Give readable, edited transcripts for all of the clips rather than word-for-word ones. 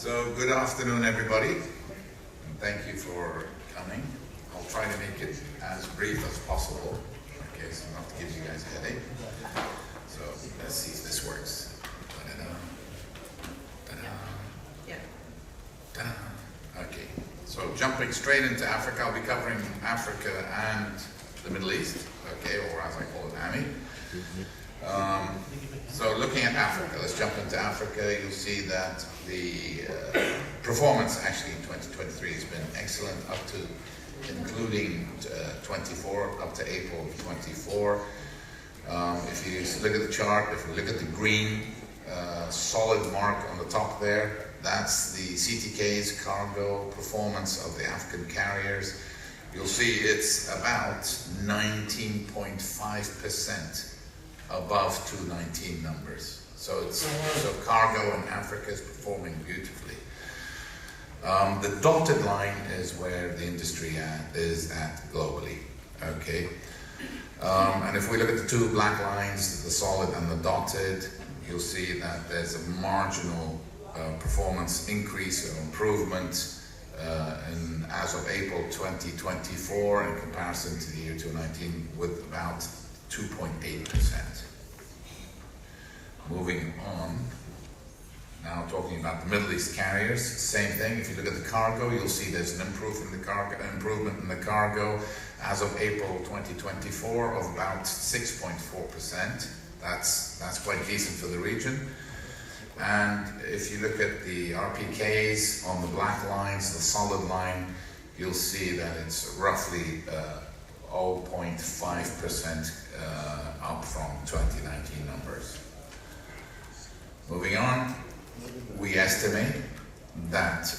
So good afternoon, everybody, and thank you for coming. I'll try to make it as brief as possible, okay, so not to give you guys a headache. So let's see if this works. Ta-da-da. Ta-da. Yeah. Ta-da. Okay, so jumping straight into Africa, I'll be covering Africa and the Middle East, okay, or as I call it, AMI. So looking at Africa, let's jump into Africa. You'll see that the performance actually in 2023 has been excellent up to, including 24, up to April 24. If you look at the chart, if you look at the green solid mark on the top there, that's the CTK's cargo performance of the African carriers. You'll see it's about 19.5% above 2019 numbers. So cargo in Africa is performing beautifully. The dotted line is where the industry is at globally, okay? And if we look at the two black lines, the solid and the dotted, you'll see that there's a marginal performance increase or improvement as of April 2024 in comparison to the year 2019 with about 2.8%. Moving on, now talking about the Middle East carriers, same thing. If you look at the cargo, you'll see there's an improvement in the cargo as of April 2024 of about 6.4%. That's quite decent for the region. And if you look at the RPKs on the black lines, the solid line, you'll see that it's roughly 0.5% up from 2019 numbers. Moving on, we estimate that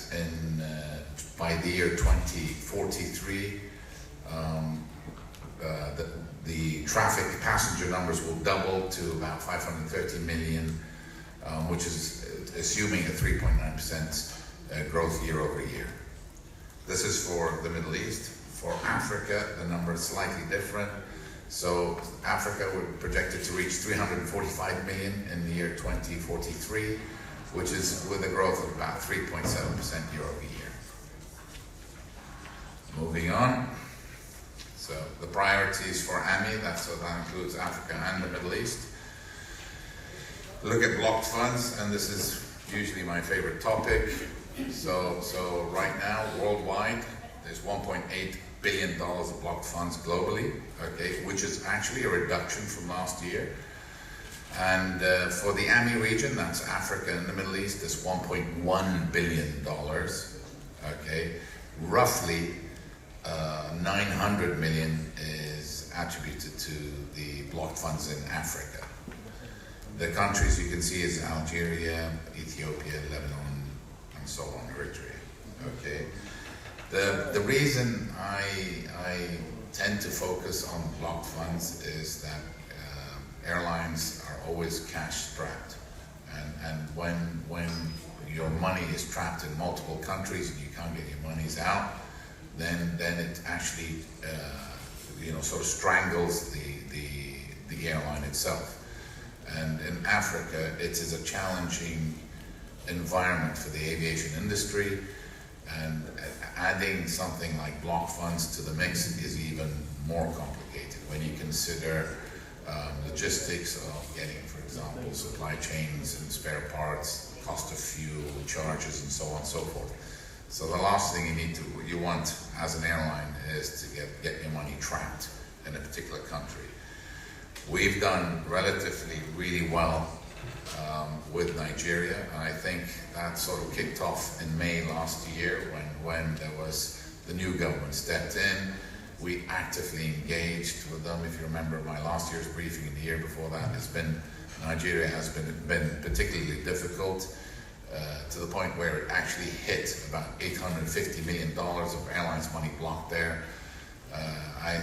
by the year 2043, the traffic passenger numbers will double to about 530 million, which is assuming a 3.9% growth year over year. This is for the Middle East. For Africa, the number is slightly different. So Africa would projected to reach 345 million in the year 2043, which is with a growth of about 3.7% year over year. Moving on. So the priorities for AMI, that includes Africa and the Middle East. Look at blocked funds, and this is usually my favorite topic. So right now, worldwide, there's $1.8 billion of blocked funds globally, okay, which is actually a reduction from last year. And for the AMI region, that's Africa and the Middle East, it's $1.1 billion, okay. Roughly 900 million is attributed to the blocked funds in Africa. The countries you can see is Algeria, Ethiopia, Lebanon, and so on, Eritrea, okay. The reason I tend to focus on blocked funds is that airlines are always cash strapped, and when your money is trapped in multiple countries and you can't get your monies out, then it actually sort of strangles the airline itself. And in Africa, it is a challenging environment for the aviation industry. And adding something like block funds to the mix is even more complicated when you consider logistics of getting, for example, supply chains and spare parts, cost of fuel, charges, and so on and so forth. So the last thing you want as an airline is to get your money trapped in a particular country. We've done relatively really well with Nigeria, and I think that sort of kicked off in May last year when there was the new government stepped in. We actively engaged with them. If you remember my last year's briefing and the year before that, Nigeria has been particularly difficult to the point where it actually hit about $850 million of airlines money blocked there.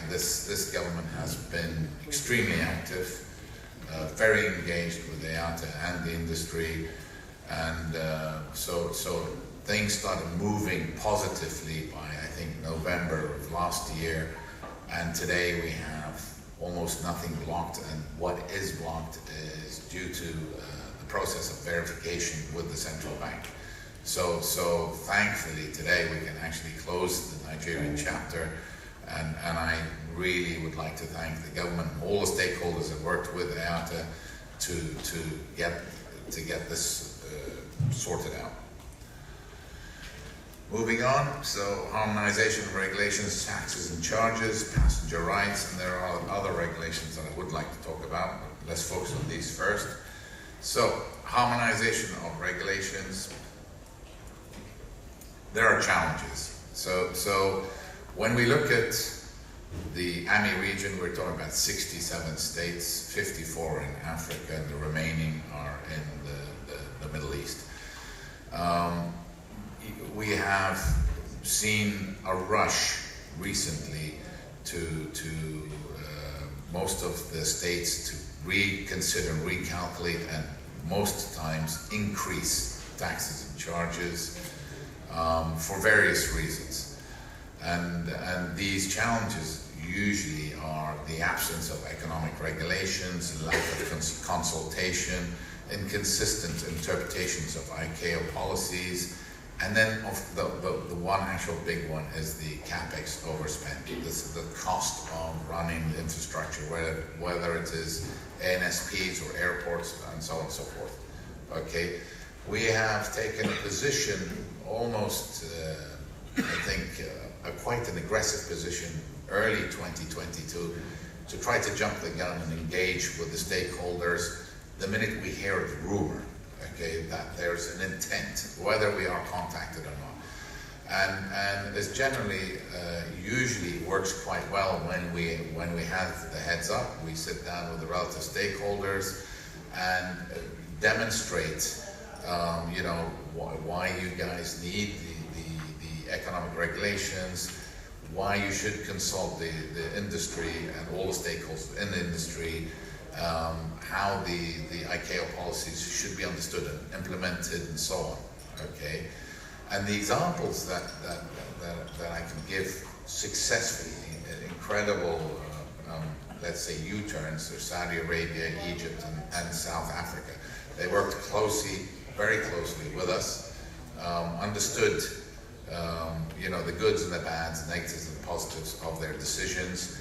This government has been extremely active, very engaged with IATA and the industry, and so things started moving positively by, I think, November of last year, and today we have almost nothing blocked, and what is blocked is due to the process of verification with the central bank. So thankfully today we can actually close the Nigerian chapter, and I really would like to thank the government and all the stakeholders that worked with IATA to get this sorted out. Moving on, so harmonization of regulations, taxes and charges, passenger rights, and there are other regulations that I would like to talk about, but let's focus on these first. So, harmonization of regulations, there are challenges. So when we look at the AMI region, we're talking about 67 states, 54 in Africa, and the remaining are in the Middle East. We have seen a rush recently to most of the states to reconsider and recalculate, and most times increase taxes and charges for various reasons. And these challenges usually are the absence of economic regulations, lack of consultation, inconsistent interpretations of ICAO policies, and then the one actual big one is the CapEx overspend. This is the cost of running the infrastructure, whether it is ANSPs or airports and so on and so forth. Okay, we have taken a position almost, I think, quite an aggressive position early 2022 to try to jump the gun and engage with the stakeholders the minute we hear a rumor. Okay, that there's an intent, whether we are contacted or not, and this generally usually works quite well when we have the heads up. We sit down with the relative stakeholders and demonstrate, you know, why you guys need the economic regulations, why you should consult the industry and all the stakeholders in the industry. How the ICAO policies should be understood and implemented and so on, okay? And the examples that I can give successfully, incredible, let's say U-turns, are Saudi Arabia, Egypt, and South Africa. They worked closely, very closely with us, understood, you know, the goods and the bads, the negatives and the positives of their decisions.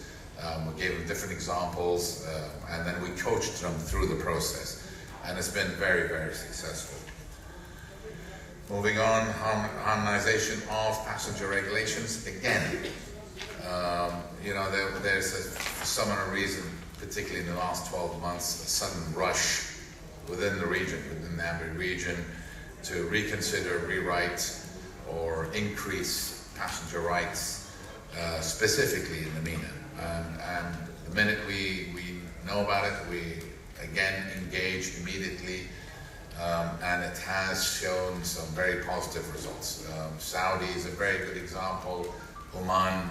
We gave them different examples, and then we coached them through the process, and it's been very, very successful. Moving on, harmonization of passenger regulations. Again, you know, there's for some other reason, particularly in the last 12 months, a sudden rush within the region, within the AMI region, to reconsider, rewrite, or increase passenger rights, specifically in the MENA. And the minute we know about it, we again engage immediately, and it has shown some very positive results. Saudi is a very good example. Oman,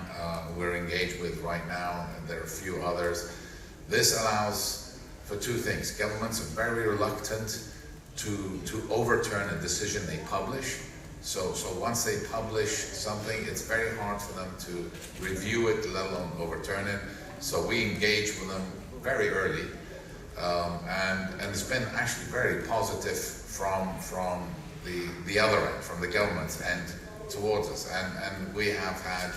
we're engaged with right now, and there are a few others. This allows for two things. Governments are very reluctant to overturn a decision they publish. So once they publish something, it's very hard for them to review it, let alone overturn it. So we engage with them very early, and it's been actually very positive from the other end, from the government's end towards us. And we have had,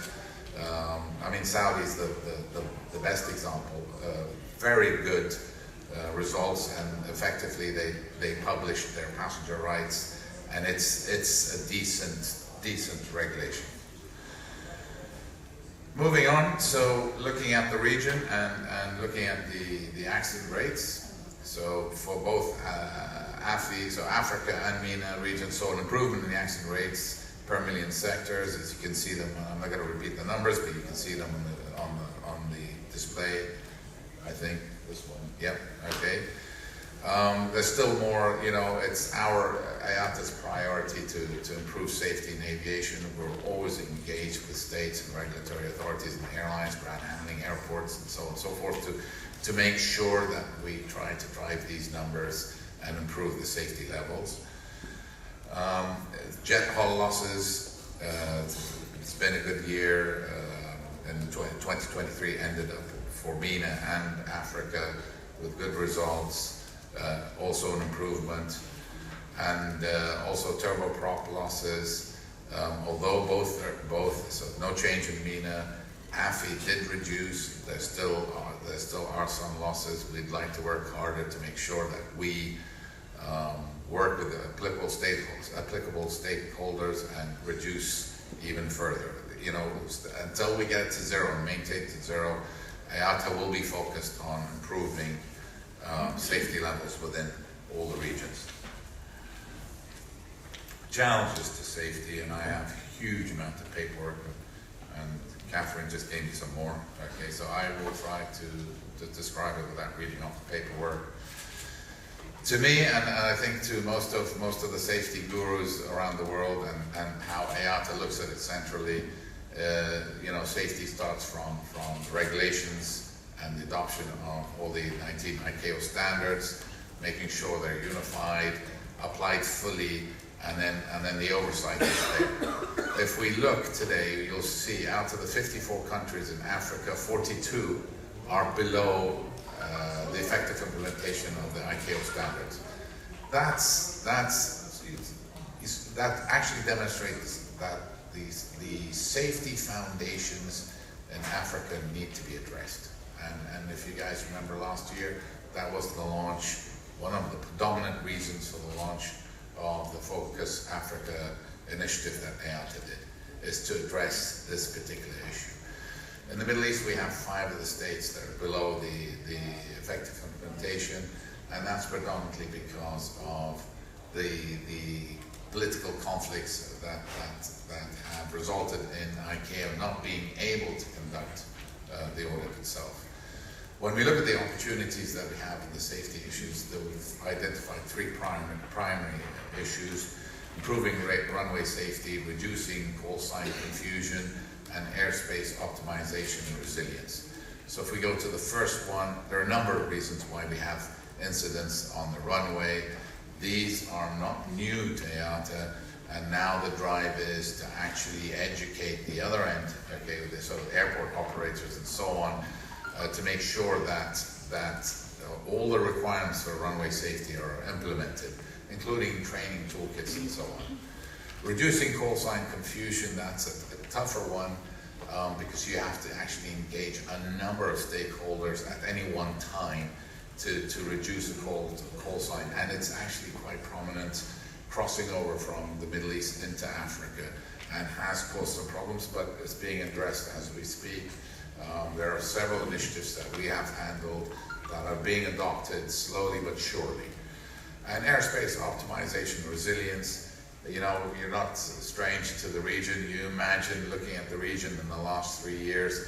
I mean, Saudi is the best example. Very good results, and effectively they published their passenger rights. And it's a decent regulation. Moving on, so looking at the region and looking at the accident rates. So for both AFI, so Africa and MENA region, saw an improvement in the accident rates per million sectors. As you can see them, I'm not going to repeat the numbers, but you can see them on the display. I think this one. Yep. Okay. There's still more, you know, it's our IATA's priority to improve safety in aviation. We're always engaged with states and regulatory authorities and airlines, ground handling, airports, and so on and so forth to make sure that we try to drive these numbers and improve the safety levels. Jet hull losses, it's been a good year, and 2023 ended up for MENA and Africa with good results. Also an improvement, and also turboprop losses. Although both, so no change in MENA. AFI did reduce. There still are some losses. We'd like to work harder to make sure that we work with the applicable stakeholders and reduce even further. You know, until we get to zero and maintain to zero, IATA will be focused on improving safety levels within all the regions. Challenges to safety, and I have a huge amount of paperwork, and Catherine just gave me some more. Okay, so I will try to describe it without reading off the paperwork. To me, and I think to most of the safety gurus around the world, and how IATA looks at it centrally, you know, safety starts from regulations and the adoption of all the 19 ICAO standards, making sure they're unified, applied fully, and then the oversight is there. If we look today, you'll see out of the 54 countries in Africa, 42 are below the effective implementation of the ICAO standards. That actually demonstrates that the safety foundations in Africa need to be addressed. And if you guys remember last year, that was the launch, one of the predominant reasons for the launch of the Focus Africa initiative that IATA did, is to address this particular issue. In the Middle East, we have 5 of the states that are below the effective implementation, and that's predominantly because of the political conflicts that have resulted in ICAO not being able to conduct the audit itself. When we look at the opportunities that we have in the safety issues, we've identified 3 primary issues: improving runway safety, reducing call sign confusion, and airspace optimization and resilience. So if we go to the first one, there are a number of reasons why we have incidents on the runway. These are not new to IATA, and now the drive is to actually educate the other end, okay, so airport operators and so on, to make sure that all the requirements for runway safety are implemented, including training toolkits and so on. Reducing call sign confusion, that's a tougher one, because you have to actually engage a number of stakeholders at any one time to reduce a call sign, and it's actually quite prominent crossing over from the Middle East into Africa, and has caused some problems, but it's being addressed as we speak. There are several initiatives that we have handled that are being adopted slowly but surely. And airspace optimization, resilience, you know, you're not strange to the region. You imagine looking at the region in the last 3 years,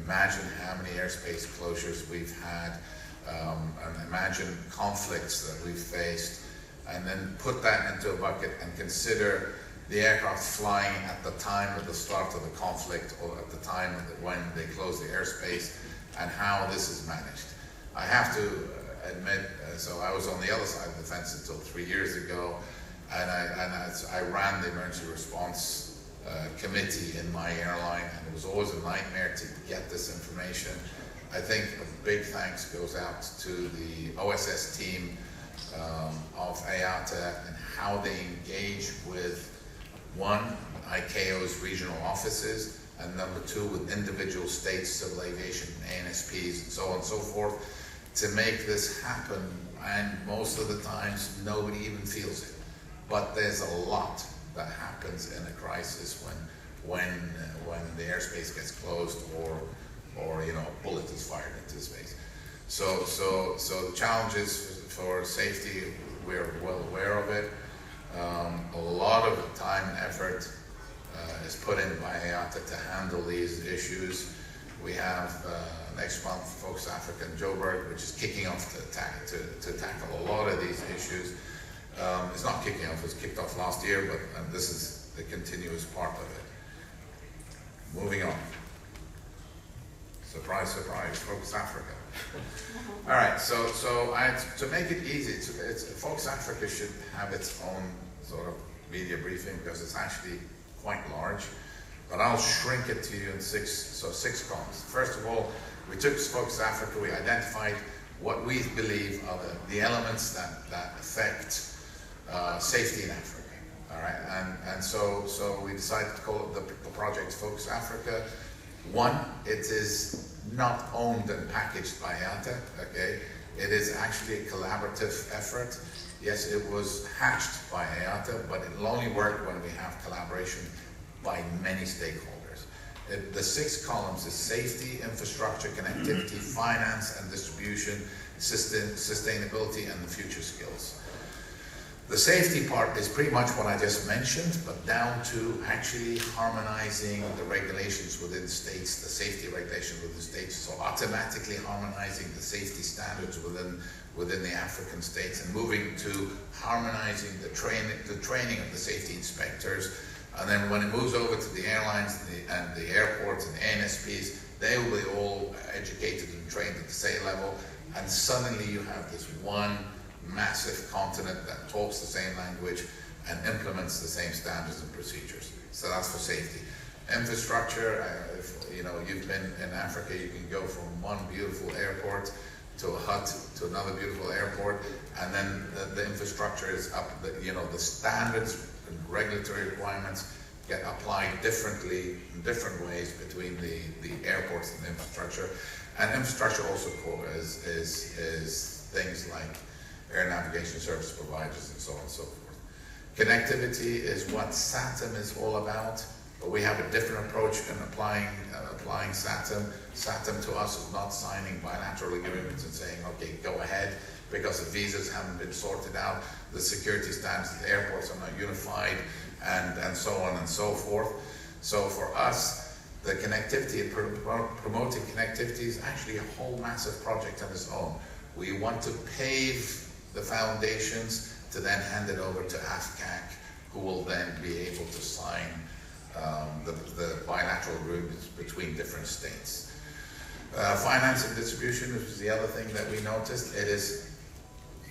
imagine how many airspace closures we've had, and imagine conflicts that we've faced, and then put that into a bucket and consider the aircraft flying at the time of the start of the conflict, or at the time when they close the airspace, and how this is managed. I have to admit, so I was on the other side of the fence until 3 years ago, and I ran the emergency response committee in my airline, and it was always a nightmare to get this information. I think a big thanks goes out to the OSS team of IATA and how they engage with, one, ICAO's regional offices, and number 2, with individual states, civil aviation, ANSPs, and so on and so forth, to make this happen. And most of the times, nobody even feels it. But there's a lot that happens in a crisis when the airspace gets closed, or you know, a bullet is fired into space. So the challenges for safety, we're well aware of it. A lot of time and effort is put in by IATA to handle these issues. We have next month Focus Africa in Joburg, which is kicking off to tackle a lot of these issues. It's not kicking off, it was kicked off last year, but this is the continuous part of it. Moving on. Surprise, surprise, Focus Africa. All right, so to make it easy, Focus Africa should have its own sort of media briefing, because it's actually quite large, but I'll shrink it to you in six columns. First of all, we took Focus Africa, we identified what we believe are the elements that affect safety in Africa. All right, and so we decided to call it the project Focus Africa. One, it is not owned and packaged by IATA, okay? It is actually a collaborative effort. Yes, it was hatched by IATA, but it'll only work when we have collaboration by many stakeholders. The 6 columns is safety, infrastructure, connectivity, finance and distribution, sustainability, and the future skills. The safety part is pretty much what I just mentioned, but down to actually harmonizing the regulations within states, the safety regulations within states, so automatically harmonizing the safety standards within the African states, and moving to harmonizing the training of the safety inspectors. And then when it moves over to the airlines and the airports and the ANSPs, they will be all educated and trained at the same level, and suddenly you have this one massive continent that talks the same language and implements the same standards and procedures. So that's for safety. Infrastructure, if you know, you've been in Africa, you can go from one beautiful airport to a hut to another beautiful airport, and then the infrastructure is up, the standards and regulatory requirements get applied differently in different ways between the airports and the infrastructure. And infrastructure also is things like air navigation service providers and so on and so forth. Connectivity is what SATM is all about, but we have a different approach in applying SATM. SATM to us is not signing bilateral agreements and saying, okay, go ahead, because the visas haven't been sorted out, the security standards at the airports are not unified, and so on and so forth. So for us, the connectivity, promoting connectivity is actually a whole massive project on its own. We want to pave the foundations to then hand it over to AFCAC, who will then be able to sign the bilateral agreements between different states. Finance and distribution, which is the other thing that we noticed, it is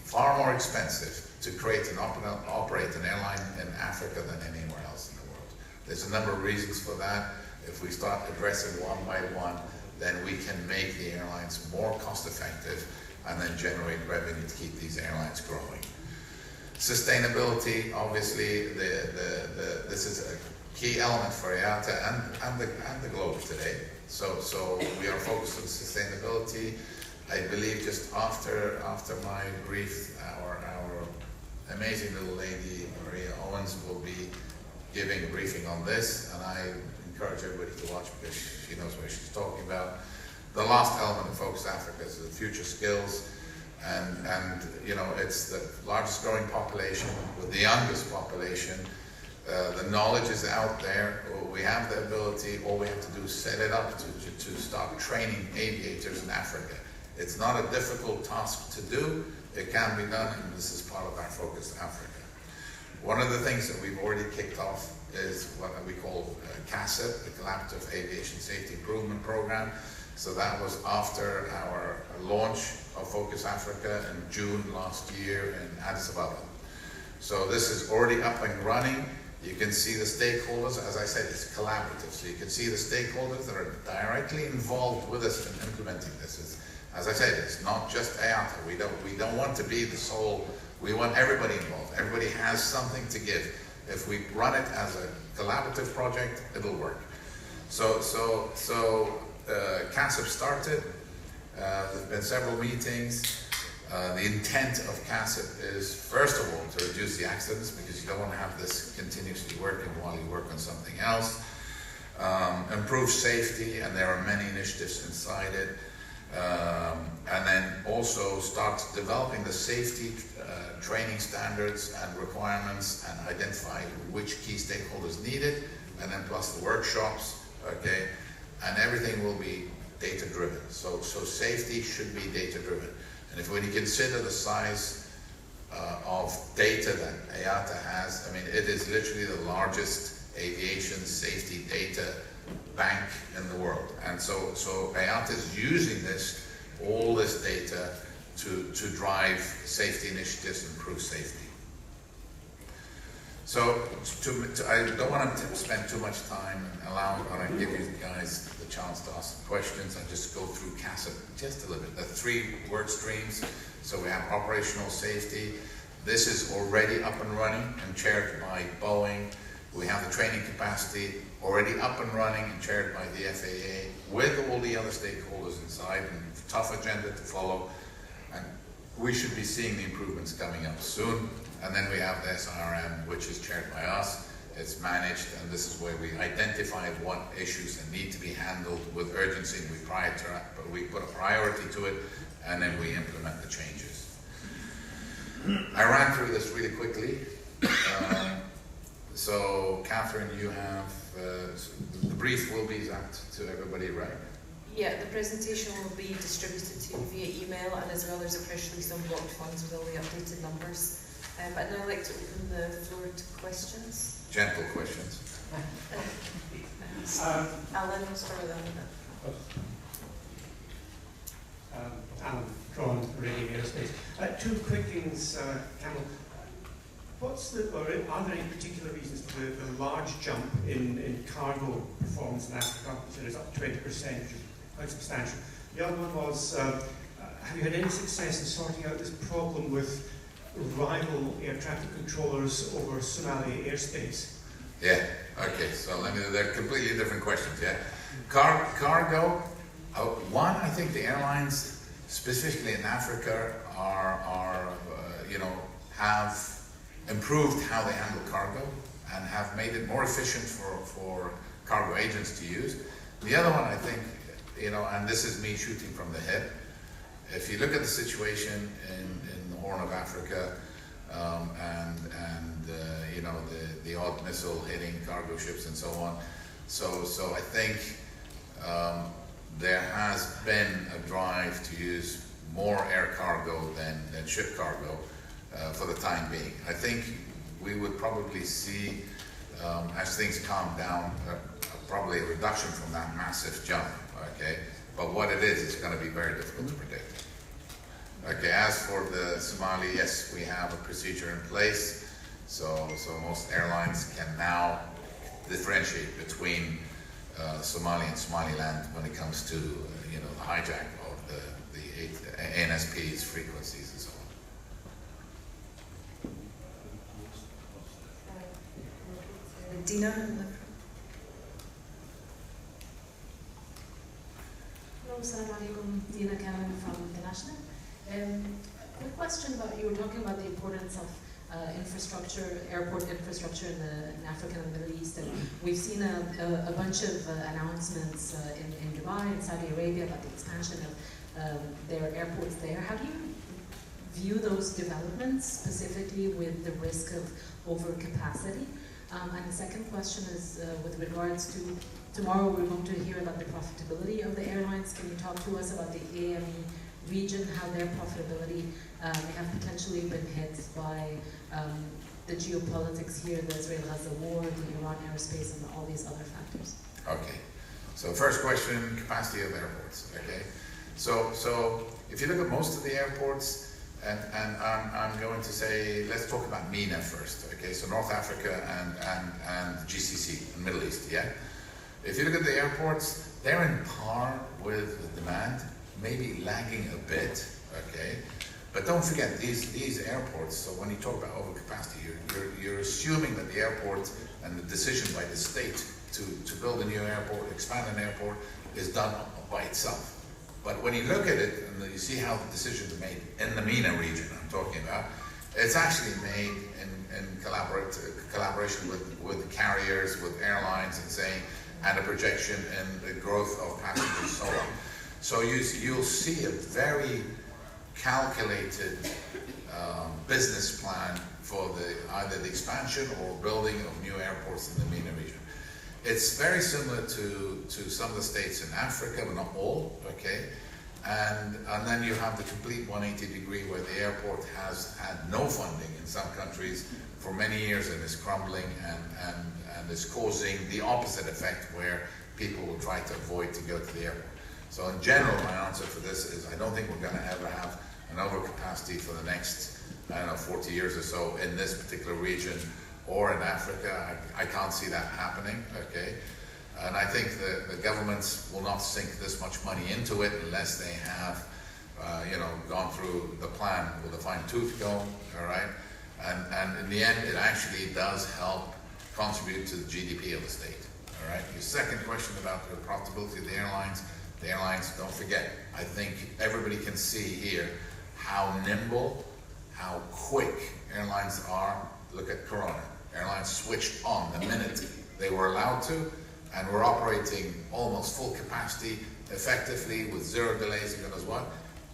far more expensive to create and operate an airline in Africa than anywhere else in the world. There's a number of reasons for that. If we start addressing one by one, then we can make the airlines more cost effective and then generate revenue to keep these airlines growing. Sustainability, obviously, this is a key element for IATA and the globe today. So we are focused on sustainability. I believe just after my brief, our amazing little lady, Maria Owens, will be giving a briefing on this, and I encourage everybody to watch because she knows what she's talking about. The last element of Focus Africa is the future skills, and you know, it's the largest growing population with the youngest population. The knowledge is out there. We have the ability. All we have to do is set it up to start training aviators in Africa. It's not a difficult task to do. It can be done, and this is part of our Focus Africa. One of the things that we've already kicked off is what we call CASIP, the Collaborative Aviation Safety Improvement Program. So that was after our launch of Focus Africa in June last year in Addis Ababa. So this is already up and running. You can see the stakeholders. As I said, it's collaborative. So you can see the stakeholders that are directly involved with us in implementing this. As I said, it's not just IATA. We don't want to be the sole. We want everybody involved. Everybody has something to give. If we run it as a collaborative project, it'll work. So CASIP started. There's been several meetings. The intent of CASIP is, first of all, to reduce the accidents, because you don't want to have this continuously working while you work on something else. Improve safety, and there are many initiatives inside it. And then also start developing the safety training standards and requirements, and identify which key stakeholders need it, and then plus the workshops, okay? And everything will be data driven. So safety should be data driven. And when you consider the size of data that IATA has, I mean, it is literally the largest aviation safety data bank in the world. And so IATA is using all this data to drive safety initiatives and improve safety. So I don't want to spend too much time and give you guys the chance to ask questions. I just go through CASIP just a little bit. The 3 work streams. So we have operational safety, This is already up and running and chaired by Boeing. We have the training capacity already up and running and chaired by the FAA with all the other stakeholders inside, and tough agenda to follow. And we should be seeing the improvements coming up soon. And then we have the SRM, which is chaired by us. It's managed, and this is where we identify what issues that need to be handled with urgency. We put a priority to it, and then we implement the changes. I ran through this really quickly. So, Catherine, you have the brief will be out to everybody, right? Yeah, the presentation will be distributed to you via email, and as well as a press release on blocked funds with all the updated numbers. But now I'd like to open the floor to questions. Gentle questions. Alan will start with that. Alan, Drawn, Radium Aerospace. Two quick things, Kamil. Are there any particular reasons for the large jump in cargo performance in Africa? So it's up 20%, which is quite substantial. The other one was, have you had any success in sorting out this problem with rival air traffic controllers over Somali airspace? Yeah, okay, so they're completely different questions, yeah? Cargo, one, I think the airlines, specifically in Africa, have improved how they handle cargo and have made it more efficient for cargo agents to use. The other one, I think, and this is me shooting from the hip, if you look at the situation in the Horn of Africa, the odd missile hitting cargo ships and so on, so I think there has been a drive to use more air cargo than ship cargo for the time being. I think we would probably see, as things calm down, probably a reduction from that massive jump, okay? But what it is, it's going to be very difficult to predict. Okay, as for the Somali, yes, we have a procedure in place, so most airlines can now differentiate between Somalia and Somaliland when it comes to the hijack of the ANSP's frequencies and so on. Dina? Hello, Assalamu alaikum. Dina Kamil from International. Quick question about, you were talking about the importance of infrastructure, airport infrastructure in Africa and the Middle East, and we've seen a bunch of announcements in Dubai and Saudi Arabia about the expansion of their airports there. How do you view those developments, specifically with the risk of overcapacity? And the second question is with regards to, tomorrow we're going to hear about the profitability of the airlines. Can you talk to us about the AME region, how their profitability may have potentially been hit by the geopolitics here, the Israel-Gaza war, the Iran aerospace, and all these other factors? Okay, so first question, capacity of airports, okay? So if you look at most of the airports, and I'm going to say, let's talk about MENA first, okay? So North Africa and GCC, and Middle East, yeah? If you look at the airports, they're in par with the demand, maybe lagging a bit, okay? But don't forget, these airports, so when you talk about overcapacity, you're assuming that the airport and the decision by the state to build a new airport, expand an airport, is done by itself. But when you look at it and you see how the decisions are made in the MENA region I'm talking about, it's actually made in collaboration with carriers, with airlines, and a projection in the growth of passengers and so on. So you'll see a very calculated business plan for either the expansion or building of new airports in the MENA region. It's very similar to some of the states in Africa, but not all, okay? And then you have the complete 180 degree where the airport has had no funding in some countries for many years and is crumbling and is causing the opposite effect where people will try to avoid to go to the airport. So in general, my answer for this is I don't think we're going to ever have an overcapacity for the next, 40 years or so in this particular region or in Africa. I can't see that happening, okay? And I think the governments will not sink this much money into it unless they have, gone through the plan with a fine-tooth comb, all right? And in the end, it actually does help contribute to the GDP of the state. All right. Your second question about the profitability of the airlines, don't forget, I think everybody can see here how nimble, how quick airlines are. Look at Corona. Airlines switched on the minute they were allowed to, and we're operating almost full capacity, effectively, with 0 delays, and goes what?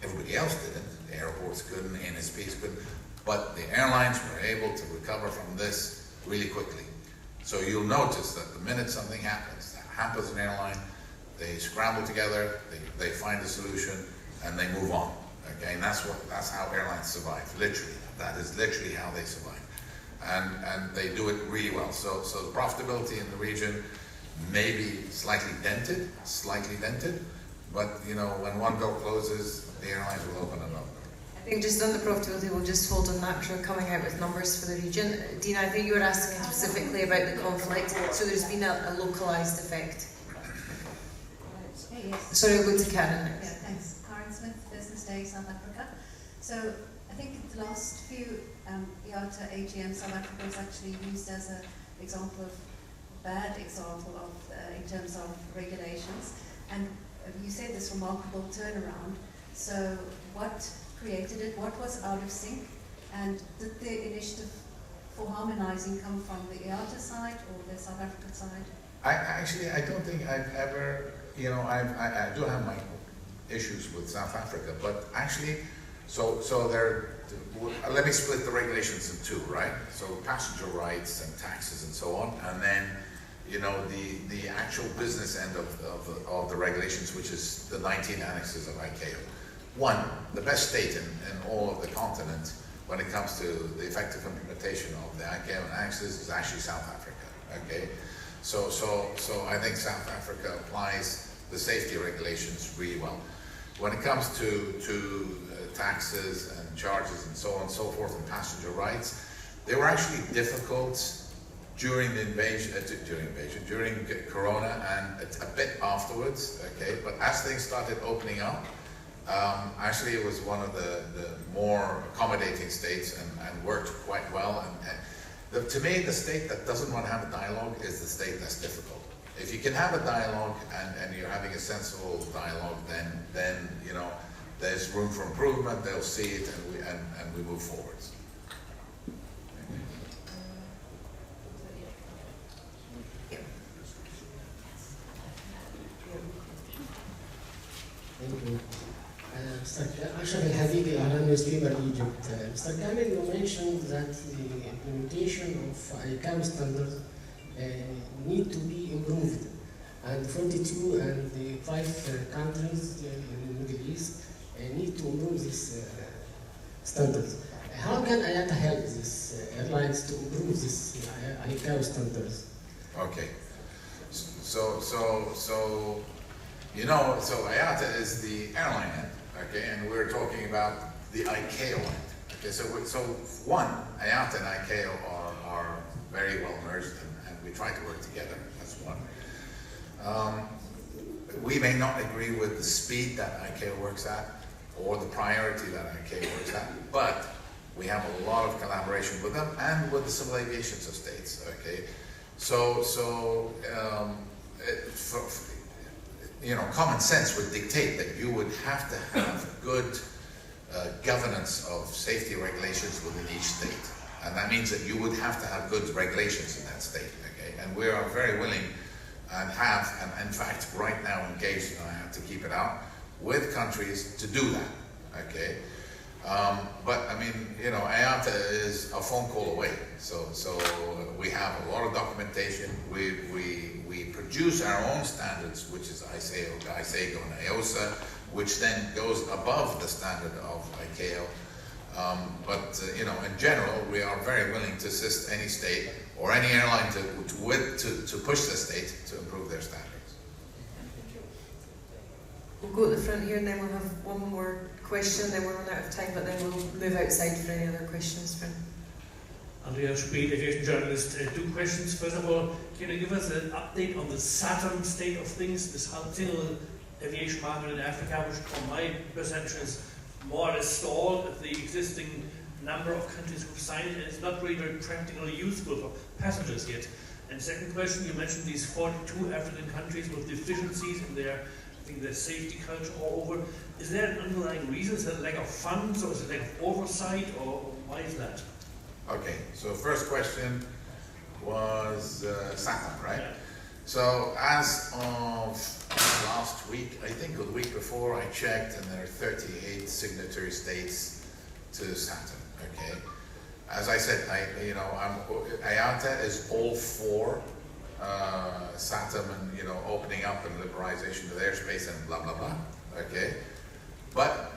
Everybody else didn't. The airports couldn't, NSPs couldn't, but the airlines were able to recover from this really quickly. So you'll notice that the minute something happens, that hampers an airline, they scramble together, they find a solution, and they move on. Okay, and that's how airlines survive. Literally, that is literally how they survive, and they do it really well. So the profitability in the region may be slightly dented, but you know, when one door closes, the airlines will open another. I think just on the profitability, we'll just hold on that because we're coming out with numbers for the region. Dina, I think you were asking specifically about the conflict, so there's been a localised effect. Yes. Sorry, we'll go to Karen Yeah, next. thanks. Karen Smith, Business Day, South Africa. So I think the last few IATA AGM South Africa was actually used as an example of bad example of in terms of regulations. And you said this remarkable turnaround. So what created it? What was out of sync? And did the initiative for harmonizing come from the IATA side or the South African side? I don't think I've ever, you know, I do have my issues with South Africa, but actually, so let me split the regulations in two, right? So passenger rights and taxes and so on, and then, you know, the actual business end of the regulations, which is the 19 annexes of ICAO. One, the best state in all of the continent when it comes to the effective implementation of the ICAO annexes is actually South Africa, okay? So I think South Africa applies the safety regulations really well. When it comes to taxes and charges and so on and so forth and passenger rights, they were actually difficult during the invasion, during Corona and a bit afterwards, okay? But as things started opening up, actually it was one of the more accommodating states and worked quite well. And to me, the state that doesn't want to have a dialogue is the state that's difficult. If you can have a dialogue and you're having a sensible dialogue, then you know there's room for improvement. They'll see it, and we move forwards. Thank you. Mr. Ashraf Al-Habibi, Ahlan newspaper Egypt. Mr. Kamil, you mentioned that the implementation of ICAO standards need to be improved, and 42 and the 5 countries in the Middle East need to improve these standards. How can IATA help these airlines to improve these ICAO standards? Okay. So you know, so IATA is the airline end, okay, and we're talking about the ICAO end. Okay, so one, IATA and ICAO are very well merged, and we try to work together. That's one. We may not agree with the speed that ICAO works at, or the priority that ICAO works at, but we have a lot of collaboration with them and with the civil aviation states. Okay, you know, common sense would dictate that you would have to have good governance of safety regulations within each state. And that means that you would have to have good regulations in that state, okay? And we are very willing and have, and in fact, right now engaged, and I have to keep it out, with countries to do that, okay? But I mean, you know, IATA is a phone call away. So we have a lot of documentation. We produce our own standards, which is ISAGO and IOSA, which then goes above the standard of ICAO. But you know, in general, we are very willing to assist any state or any airline to push the state to improve their standards. We'll go to the front here and then we'll have one more question, then we'll run out of time, but then we'll move outside for any other questions from... Andreas Speed, aviation journalist. 2 questions. First of all, can you give us an update on the Saturn state of things, this single aviation market in Africa, which from my perception is more or less stalled. The existing number of countries who've signed it, and it's not really very practically useful for passengers yet. And second question, you mentioned these 42 African countries with deficiencies in their, I think, their safety culture all over. Is there an underlying reason? Is it lack of funds, or is it lack of oversight, or why is that? Okay, so first question was SATAM, right? Yeah. So as of last week, I think or the week before, I checked, and there are 38 signatory states to SATAM. Okay, as I said, IATA is all for SATAM and opening up and liberalization of airspace and blah blah blah. Okay, but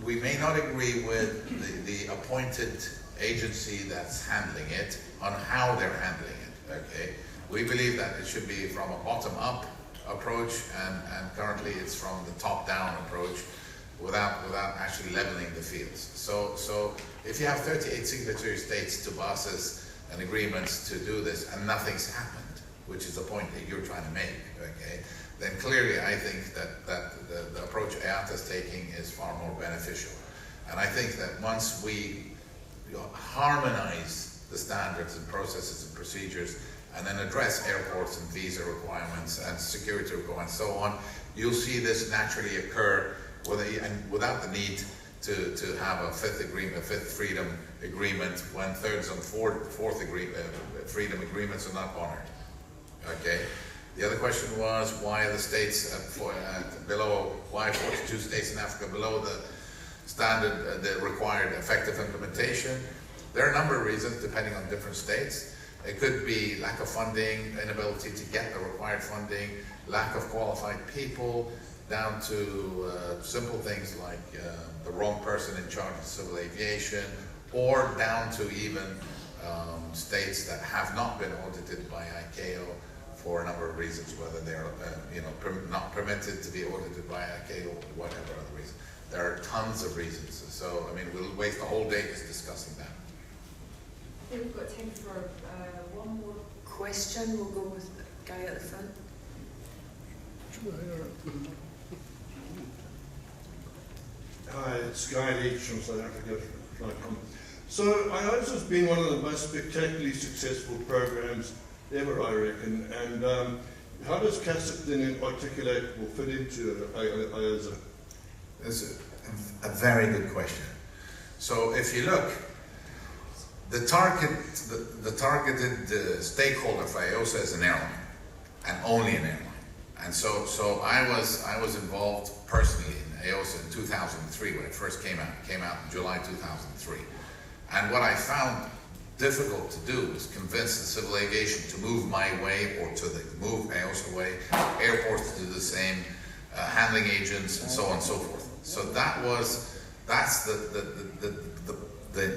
we may not agree with the appointed agency that's handling it on how they're handling it. Okay. We believe that it should be from a bottom-up approach, and currently it's from the top-down approach, without actually leveling the fields. So if you have 38 signatory states to BASIS and agreements to do this, and nothing's happened, which is the point that you're trying to make, okay, then clearly I think that the approach IATA is taking is far more beneficial. And I think that once we harmonize the standards and processes and procedures, and then address airports and visa requirements and security requirements and so on, you'll see this naturally occur without the need to have a fifth freedom agreement when third and fourth freedom agreements are not honored. Okay. The other question was why are the states why 42 states in Africa below the standard, the required effective implementation? There are a number of reasons depending on different states. It could be lack of funding, inability to get the required funding, lack of qualified people, down to simple things like the wrong person in charge of civil aviation, or down to even states that have not been audited by ICAO for a number of reasons, whether they're not permitted to be audited by ICAO or whatever other reason. There are tons of reasons. So, I mean, we'll waste the whole day just discussing that. I think we've got time for one more question. We'll go with the guy at the front. Hi, it's Guy Leach from South Africa. So I know this has been one of the most spectacularly successful programs ever, I reckon. And how does CASIP then articulate or fit into IATA? That's a very good question. So if you look, the targeted stakeholder for AOSA is an airline, and only an airline. And so I was involved personally in AOSA in 2003 when it first came out. It came out in July 2003. And what I found difficult to do was convince the civil aviation to move my way or to move AOSA way, airports to do the same, handling agents, and so on and so forth. So that's the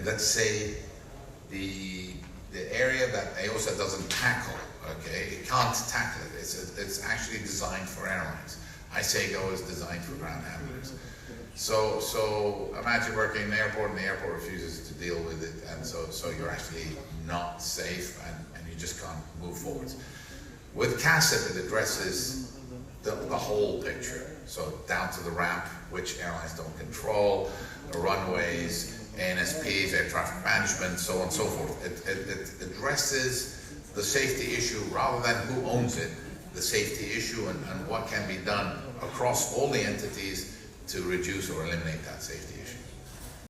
let's say the area that AOSA doesn't tackle. Okay, it can't tackle it. It's actually designed for airlines. ISAGO is designed for ground handlers. So imagine working in an airport and the airport refuses to deal with it, and so you're actually not safe, and you just can't move forward. With CASIP, it addresses the whole picture. So down to the ramp, which airlines don't control, the runways, ANSPs, air traffic management, so on and so forth. It addresses the safety issue rather than who owns it, the safety issue and what can be done across all the entities to reduce or eliminate that safety